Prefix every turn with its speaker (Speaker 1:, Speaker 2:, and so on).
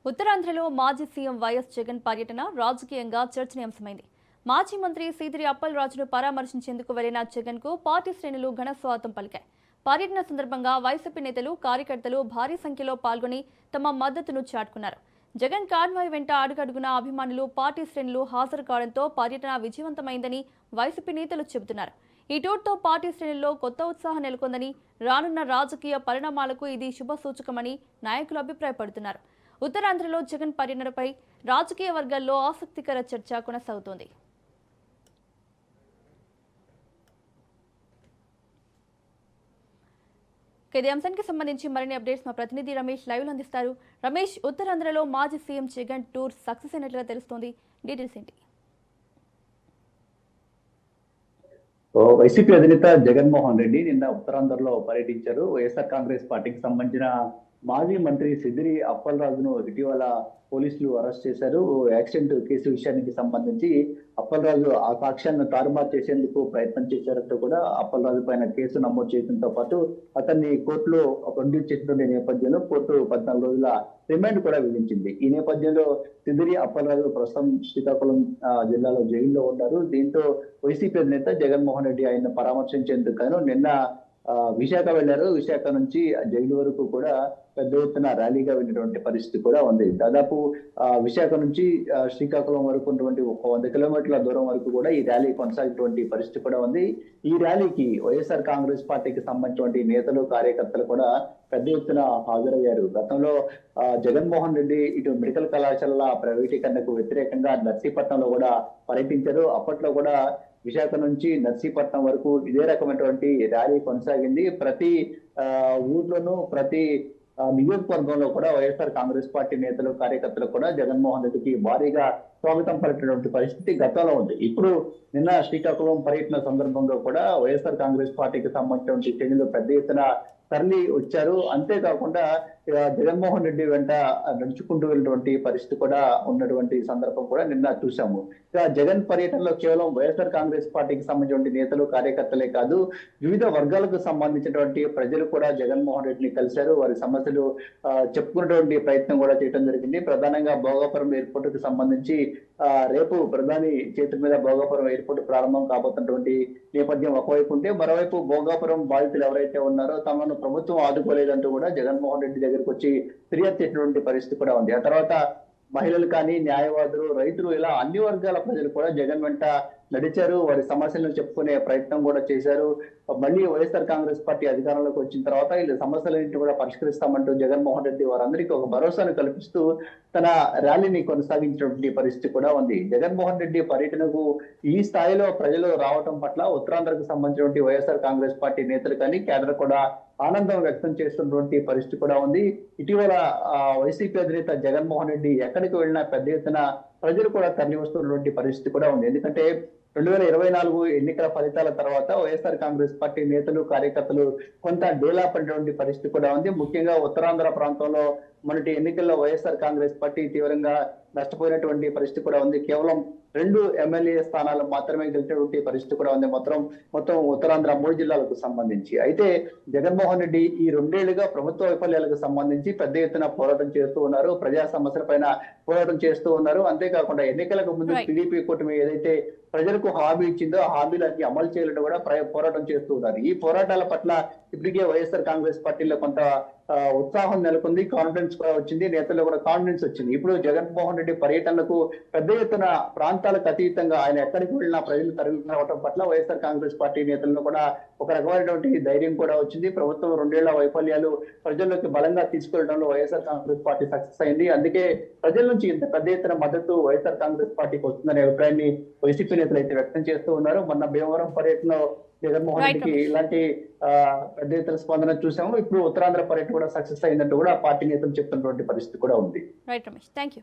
Speaker 1: ఉత్తరాంధ్రలో మాజీ CM YS Jagan పర్యటన రాజకీయంగా చర్చనీయాంశమైంది. మాజీ మంత్రి సీదిరి అప్పలరాజును పరామర్శించేందుకు వెళ్లిన జగన్ కు పార్టీ శ్రేణులు ఘన స్వాగతం పలికాయి. పర్యటన సందర్భంగా వైసీపీ నేతలు, కార్యకర్తలు భారీ సంఖ్యలో పాల్గొని తమ మద్దతును చాటుకున్నారు. జగన్ కాన్వాయ్ వెంట అడుగడుగున అభిమానులు, పార్టీ శ్రేణులు హాజరు కావడంతో పర్యటన విజయవంతమైందని వైసీపీ నేతలు చెబుతున్నారు. ఈ టూర్తో పార్టీ శ్రేణుల్లో కొత్త ఉత్సాహం నెలకొందని, రానున్న రాజకీయ పరిణామాలకు ఇది శుభ సూచకమని నాయకులు అభిప్రాయపడుతున్నారు. ఉత్తరాంధ్రలో జగన్ పర్యటనపై రాజకీయ వర్గాల్లో ఆసక్తికర చర్చ కొనసాగుతోంది. ఇదే అంశానికి సంబంధించి మరిన్ని అప్డేట్స్ మా ప్రతినిధి రమేష్ లైవ్ లో అందిస్తారు. రమేష్, ఉత్తరాంధ్రలో మాజీ సీఎం జగన్ టూర్ సక్సెస్ అయినట్లుగా తెలుస్తోంది. డీటెయిల్స్ ఏంటి?
Speaker 2: వైసీపీ అధినేత జగన్మోహన్ రెడ్డి నిన్న ఉత్తరాంధ్రలో పర్యటించారు. వైఎస్ఆర్ కాంగ్రెస్ పార్టీకి సంబంధించిన మాజీ మంత్రి సిదిరి అప్పలరాజును ఇటీవల పోలీసులు అరెస్ట్ చేశారు. యాక్సిడెంట్ కేసు విషయానికి సంబంధించి అప్పలరాజు ఆ సాక్ష్యాన్ని తారుమారు చేసేందుకు ప్రయత్నం చేశారంటూ కూడా అప్పలరాజు పైన కేసు నమోదు చేయడంతో పాటు అతన్ని కోర్టులో ప్రొడ్యూస్ చేసినటువంటి నేపథ్యంలో కోర్టు 14 రోజుల రిమాండ్ కూడా విధించింది. ఈ నేపథ్యంలో సిదిరి అప్పలరాజు ప్రస్తుతం శ్రీకాకుళం జిల్లాలో జైల్లో ఉన్నారు. దీంతో వైసీపీ నేత జగన్మోహన్ రెడ్డి ఆయన పరామర్శించేందుకు నిన్న విశాఖ వెళ్లారు. విశాఖ నుంచి జైలు వరకు కూడా పెద్ద ఎత్తున ర్యాలీగా వెళ్ళినటువంటి పరిస్థితి కూడా ఉంది. దాదాపు విశాఖ నుంచి శ్రీకాకుళం వరకు ఉన్నటువంటి 100 కిలోమీటర్ల దూరం వరకు కూడా ఈ ర్యాలీ కొనసాగేటువంటి పరిస్థితి కూడా ఉంది. ఈ ర్యాలీకి వైఎస్ఆర్ కాంగ్రెస్ పార్టీకి సంబంధించినటువంటి నేతలు, కార్యకర్తలు కూడా పెద్ద ఎత్తున హాజరయ్యారు. గతంలో జగన్మోహన్ రెడ్డి ఇటు మెడికల్ కళాశాలల ప్రైవేటీకరణకు వ్యతిరేకంగా నర్సీపట్నంలో కూడా పర్యటించారు. అప్పట్లో కూడా విశాఖ నుంచి నర్సీపట్నం వరకు ఇదే రకమైనటువంటి ర్యాలీ కొనసాగింది. ప్రతి ఊర్లోనూ, ప్రతి నియోజకవర్గంలో కూడా వైఎస్ఆర్ కాంగ్రెస్ పార్టీ నేతలు, కార్యకర్తలు కూడా జగన్మోహన్ రెడ్డికి భారీగా స్వాగతం పలికినటువంటి పరిస్థితి గతంలో ఉంది. ఇప్పుడు నిన్న శ్రీకాకుళం పర్యటన సందర్భంగా కూడా వైఎస్ఆర్ కాంగ్రెస్ పార్టీకి సంబంధించినటువంటి శ్రేణులు పెద్ద ఎత్తున తరలి వచ్చారు. అంతేకాకుండా జగన్మోహన్ రెడ్డి వెంట నడుచుకుంటూ వెళ్ళినటువంటి పరిస్థితి కూడా ఉన్నటువంటి సందర్భం కూడా నిన్న చూసాము. ఇక జగన్ పర్యటనలో కేవలం వైఎస్ఆర్ కాంగ్రెస్ పార్టీకి సంబంధించిన నేతలు, కార్యకర్తలే కాదు, వివిధ వర్గాలకు సంబంధించినటువంటి ప్రజలు కూడా జగన్మోహన్ రెడ్డిని కలిశారు. వారి సమస్యలు చెప్పుకున్నటువంటి ప్రయత్నం కూడా చేయడం జరిగింది. ప్రధానంగా భోగాపురం ఎయిర్పోర్ట్ కు సంబంధించి రేపు ప్రధాని చేతి మీద భోగాపురం ఎయిర్పోర్ట్ ప్రారంభం కాబోతున్నటువంటి నేపథ్యం ఒకవైపు ఉంటే, మరోవైపు భోగాపురం బాధితులు ఎవరైతే ఉన్నారో తమను ప్రభుత్వం ఆదుకోలేదంటూ కూడా జగన్మోహన్ రెడ్డి దగ్గరికి వచ్చి ఫిర్యాదు చేసినటువంటి పరిస్థితి కూడా ఉంది. ఆ తర్వాత మహిళలు కానీ, న్యాయవాదులు, రైతులు, ఇలా అన్ని వర్గాల ప్రజలు కూడా జగన్ వెంట నడిచారు. వారి సమస్యలను చెప్పుకునే ప్రయత్నం కూడా చేశారు. మళ్ళీ వైఎస్ఆర్ కాంగ్రెస్ పార్టీ అధికారంలోకి వచ్చిన తర్వాత వీళ్ళ సమస్యలన్నింటినీ కూడా పరిష్కరిస్తామంటూ జగన్మోహన్ రెడ్డి వారందరికీ ఒక భరోసాను కల్పిస్తూ తన ర్యాలీని కొనసాగించినటువంటి పరిస్థితి కూడా ఉంది. జగన్మోహన్ రెడ్డి పర్యటనకు ఈ స్థాయిలో ప్రజలు రావటం పట్ల ఉత్తరాంధ్రకు సంబంధించినటువంటి వైఎస్ఆర్ కాంగ్రెస్ పార్టీ నేతలు కానీ, కేడర్ కూడా ఆనందం వ్యక్తం చేస్తున్నటువంటి పరిస్థితి కూడా ఉంది. ఇటీవల వైసీపీ అధినేత జగన్మోహన్ రెడ్డి ఎక్కడికి వెళ్ళినా పెద్ద ఎత్తున ప్రజలు కూడా తరలి వస్తున్నటువంటి పరిస్థితి కూడా ఉంది. ఎందుకంటే 2024 ఎన్నికల ఫలితాల తర్వాత వైఎస్ఆర్ కాంగ్రెస్ పార్టీ నేతలు, కార్యకర్తలు కొంత డేలా పడినటువంటి పరిస్థితి కూడా ఉంది. ముఖ్యంగా ఉత్తరాంధ్ర ప్రాంతంలో మొన్నటి ఎన్నికల్లో వైఎస్ఆర్ కాంగ్రెస్ పార్టీ తీవ్రంగా నష్టపోయినటువంటి పరిస్థితి కూడా ఉంది. కేవలం 2 ఎమ్మెల్యే స్థానాలు మాత్రమే గెలిచినటువంటి పరిస్థితి కూడా ఉంది మొత్తం ఉత్తరాంధ్ర 3 జిల్లాలకు సంబంధించి. అయితే జగన్మోహన్ రెడ్డి ఈ 2 ఏళ్లుగా ప్రభుత్వ వైఫల్యాలకు సంబంధించి పెద్ద ఎత్తున పోరాటం చేస్తూ ఉన్నారు. ప్రజా సమస్యల పైన పోరాటం చేస్తూ ఉన్నారు. అంతేకాకుండా ఎన్నికలకు ముందు టీడీపీ కూటమి ఏదైతే ప్రజలకు హామీ ఇచ్చిందో ఆ హామీలకి అమలు చేయాలంటే కూడా పోరాటం చేస్తూ ఉన్నారు. ఈ పోరాటాల పట్ల ఇప్పటికే వైఎస్ఆర్ కాంగ్రెస్ పార్టీలో కొంత ఉత్సాహం నెలకొంది, కాన్ఫిడెన్స్ కూడా వచ్చింది, నేతల్లో కూడా కాన్ఫిడెన్స్ వచ్చింది. ఇప్పుడు జగన్మోహన్ రెడ్డి పర్యటనకు పెద్ద ఎత్తున ప్రాంతాలకు అతీతంగా ఆయన ఎక్కడికి వెళ్ళినా ప్రజలు తరలి రావడం పట్ల వైఎస్ఆర్ కాంగ్రెస్ పార్టీ నేతలను కూడా ఒక రకమైనటువంటి ధైర్యం కూడా వచ్చింది. ప్రభుత్వం 2 ఏళ్ల వైఫల్యాలు ప్రజల్లోకి బలంగా తీసుకెళ్లడంలో వైఎస్ఆర్ కాంగ్రెస్ పార్టీ సక్సెస్ అయింది. అందుకే ప్రజల నుంచి ఇంత పెద్ద ఎత్తున మద్దతు వైఎస్ఆర్ కాంగ్రెస్ పార్టీకి వస్తుందనే అభిప్రాయాన్ని వైసీపీ నేతలు అయితే వ్యక్తం చేస్తూ ఉన్నారు. మొన్న భీమవరం పర్యటనలో జగన్మోహన్ రెడ్డికి ఇలాంటి పెద్ద ఎత్తున స్పందన చూసాము. ఇప్పుడు ఉత్తరాంధ్ర పర్యటన కూడా సక్సెస్ అయిందంటూ కూడా పార్టీ నేతలు చెప్తున్నటువంటి పరిస్థితి కూడా ఉంది.
Speaker 1: Right Ramesh, thank you.